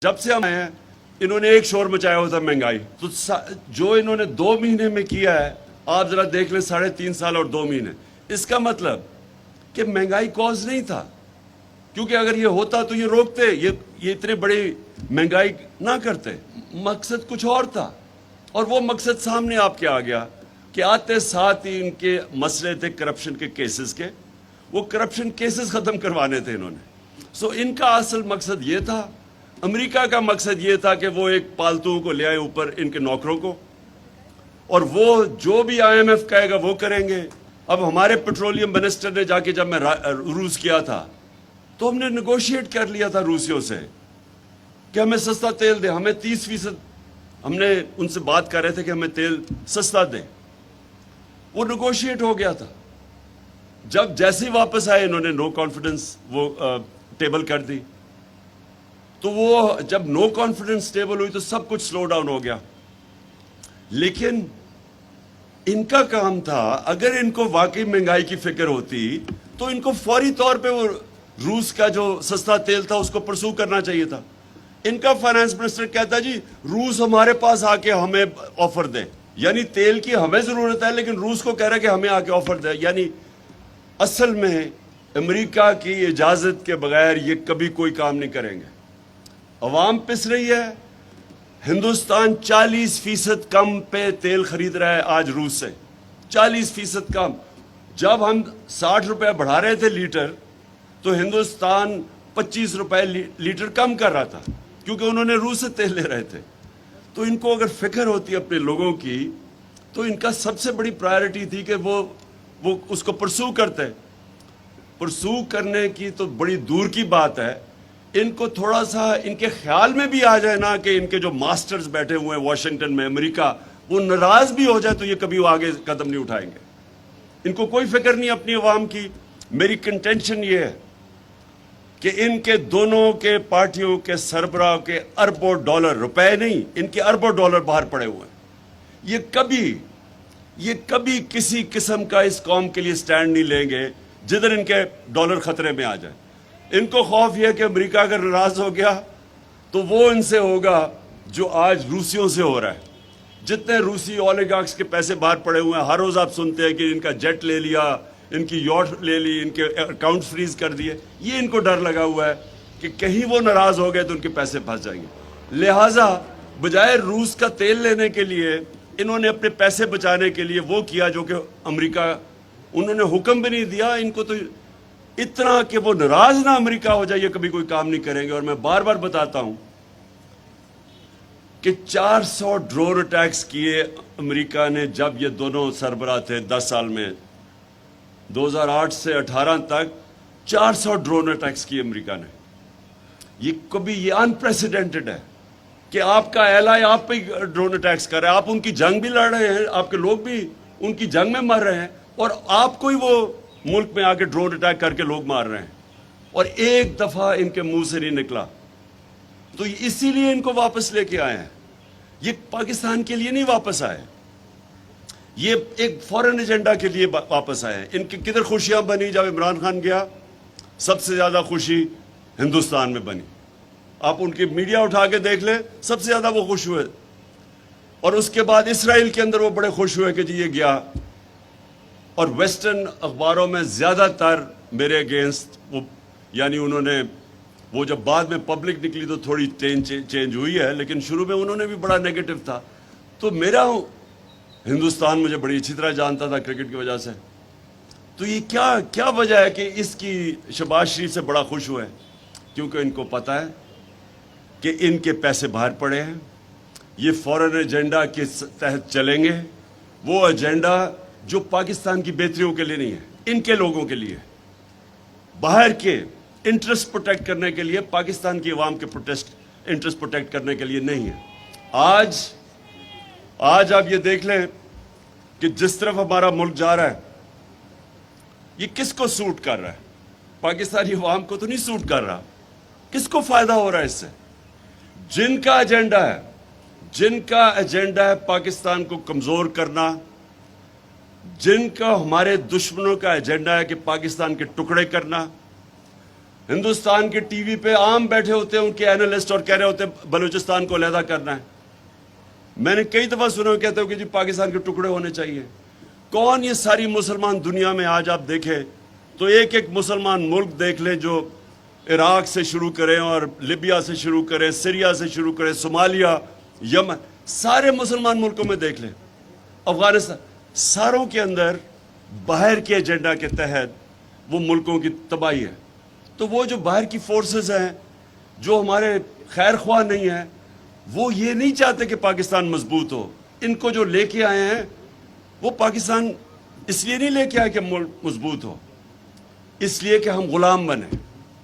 जब से हम आए हैं इन्होंने एक शोर मचाया हुआ था महंगाई। तो जो इन्होंने 2 महीने में किया है आप जरा देख लें, 3.5 साल और 2 महीने। इसका मतलब कि महंगाई कॉज नहीं था, क्योंकि अगर ये होता तो ये रोकते, ये इतने बड़ी महंगाई ना करते। मकसद कुछ और था और वो मकसद सामने आपके आ गया कि आते साथ ही इनके मसले थे करप्शन के केसेस के। वो करप्शन केसेस खत्म करवाने थे इन्होंने। सो इनका असल मकसद ये था। अमेरिका का मकसद ये था कि वो एक पालतू को ले आए ऊपर, इनके नौकरों को, और वो जो भी IMF कहेगा वो करेंगे। अब हमारे पेट्रोलियम मिनिस्टर ने जाके, जब मैं रूस किया था तो हमने नेगोशिएट कर लिया था रूसियों से कि हमें सस्ता तेल दे, हमें 30%, हमने उनसे बात कर रहे थे कि हमें तेल सस्ता दे। वो नेगोशिएट हो गया था। जब जैसे ही वापस आए इन्होंने नो कॉन्फिडेंस वो टेबल कर दी। तो वो जब नो कॉन्फिडेंस टेबल हुई तो सब कुछ स्लो डाउन हो गया। लेकिन इनका काम था, अगर इनको वाकई महंगाई की फिक्र होती तो इनको फौरी तौर पे वो रूस का जो सस्ता तेल था उसको परसू करना चाहिए था। इनका फाइनेंस मिनिस्टर कहता जी रूस हमारे पास आके हमें ऑफर दे, यानी तेल की हमें जरूरत है लेकिन रूस को कह रहा है कि हमें आके ऑफर दे। यानी असल में अमेरिका की इजाजत के बगैर ये कभी कोई काम नहीं करेंगे। अवाम पिस रही है। हिंदुस्तान 40% कम पे तेल खरीद रहा है आज रूस से, 40% कम। जब हम 60 रुपए बढ़ा रहे थे लीटर तो हिंदुस्तान 25 रुपए लीटर कम कर रहा था, क्योंकि उन्होंने रूस से तेल ले रहे थे। तो इनको अगर फिक्र होती है अपने लोगों की तो इनका सबसे बड़ी प्रायोरिटी थी कि वो उसको परसू करते। परसू करने की तो बड़ी दूर की बात है। इनको थोड़ा सा इनके ख्याल में भी आ जाए ना कि इनके जो मास्टर्स बैठे हुए हैं वॉशिंगटन में, अमेरिका, वो नाराज भी हो जाए तो ये कभी वो आगे कदम नहीं उठाएंगे। इनको कोई फिक्र नहीं अपनी अवाम की। मेरी कंटेंशन ये है कि इनके दोनों के पार्टियों के सरबराह के अरबों डॉलर, रुपए नहीं, इनके अरबों डॉलर बाहर पड़े हुए हैं। ये कभी किसी किस्म का इस कौम के लिए स्टैंड नहीं लेंगे जिधर इनके डॉलर खतरे में आ जाए। इनको खौफ यह है कि अमेरिका अगर नाराज हो गया तो वो इनसे होगा जो आज रूसियों से हो रहा है। जितने रूसी ओलिगार्क्स के पैसे बाहर पड़े हुए हैं, हर रोज आप सुनते हैं कि इनका जेट ले लिया, इनकी यॉट ले ली, इनके अकाउंट फ्रीज कर दिए। ये इनको डर लगा हुआ है कि कहीं वो नाराज हो गए तो उनके पैसे फंस जाएंगे। लिहाजा बजाय रूस का तेल लेने के लिए इन्होंने अपने पैसे बचाने के लिए वो किया जो कि अमेरिका, उन्होंने हुक्म भी नहीं दिया इनको। तो इतना कि वो नाराज ना अमेरिका हो जाए, कभी कोई काम नहीं करेंगे। और मैं बार बार बताता हूं कि 400 ड्रोन अटैक्स किए अमेरिका ने जब ये दोनों सरबराह थे 10 साल में। 2008 से 18 तक 400 ड्रोन अटैक्स किए अमेरिका ने। ये अनप्रेसिडेंटेड है कि आपका एलाय आप पे ड्रोन अटैक्स कर रहा है। आप उनकी जंग भी लड़ रहे हैं, आपके लोग भी उनकी जंग में मर रहे हैं, और आपको ही वो मुल्क में आके ड्रोन अटैक करके लोग मार रहे हैं, और एक दफा इनके मुंह से नहीं निकला। तो इसीलिए इनको वापस लेके आए हैं। ये पाकिस्तान के लिए नहीं वापस आए, ये एक फॉरेन एजेंडा के लिए वापस आए हैं। इनकी किधर खुशियां बनी जब इमरान खान गया? सबसे ज्यादा खुशी हिंदुस्तान में बनी। आप उनकी मीडिया उठा के देख ले, सबसे ज्यादा वो खुश हुए। और उसके बाद इसराइल के अंदर वो बड़े खुश हुए कि जी ये गया। और वेस्टर्न अखबारों में ज्यादातर मेरे अगेंस्ट वो, यानी उन्होंने वो जब बाद में पब्लिक निकली तो थोड़ी चेंज हुई है, लेकिन शुरू में उन्होंने भी बड़ा नेगेटिव था। तो मेरा हिंदुस्तान मुझे बड़ी अच्छी तरह जानता था क्रिकेट की वजह से। तो ये क्या वजह है कि इसकी शहबाज शरीफ से बड़ा खुश हुए? क्योंकि इनको पता है कि इनके पैसे बाहर पड़े हैं, ये फॉरेन एजेंडा के तहत चलेंगे। वो एजेंडा जो पाकिस्तान की बेहतरियों के लिए नहीं है, इनके लोगों के लिए, बाहर के इंटरेस्ट प्रोटेक्ट करने के लिए, पाकिस्तान की आवाम के इंटरेस्ट प्रोटेक्ट करने के लिए नहीं है। आज आप ये देख लें कि जिस तरफ हमारा मुल्क जा रहा है ये किसको सूट कर रहा है? पाकिस्तानी आवाम को तो नहीं सूट कर रहा। किसको फायदा हो रहा है इससे? जिनका एजेंडा है पाकिस्तान को कमजोर करना, जिनका हमारे दुश्मनों का एजेंडा है कि पाकिस्तान के टुकड़े करना, ہندوستان کے ٹی وی پہ عام بیٹھے ہوتے ہیں ان کے اینالسٹ اور کہہ رہے ہوتے ہیں بلوچستان کو علیحدہ کرنا ہے. میں نے کئی دفعہ سنا کہتے ہو کہ جی پاکستان کے ٹکڑے ہونے چاہیے. کون یہ ساری مسلمان دنیا میں آج آپ دیکھیں تو ایک ایک مسلمان ملک دیکھ لیں جو عراق سے شروع کریں اور لیبیا سے شروع کریں, سیریا سے شروع کریں, صومالیہ, یمن, سارے مسلمان ملکوں میں دیکھ لیں, افغانستان, ساروں کے اندر باہر کے ایجنڈا کے تحت وہ ملکوں کی تباہی ہے. تو وہ جو باہر کی فورسز ہیں جو ہمارے خیر خواہ نہیں ہیں وہ یہ نہیں چاہتے کہ پاکستان مضبوط ہو. ان کو جو لے کے آئے ہیں وہ پاکستان اس لیے نہیں لے کے آئے کہ ملک مضبوط ہو, اس لیے کہ ہم غلام بنے.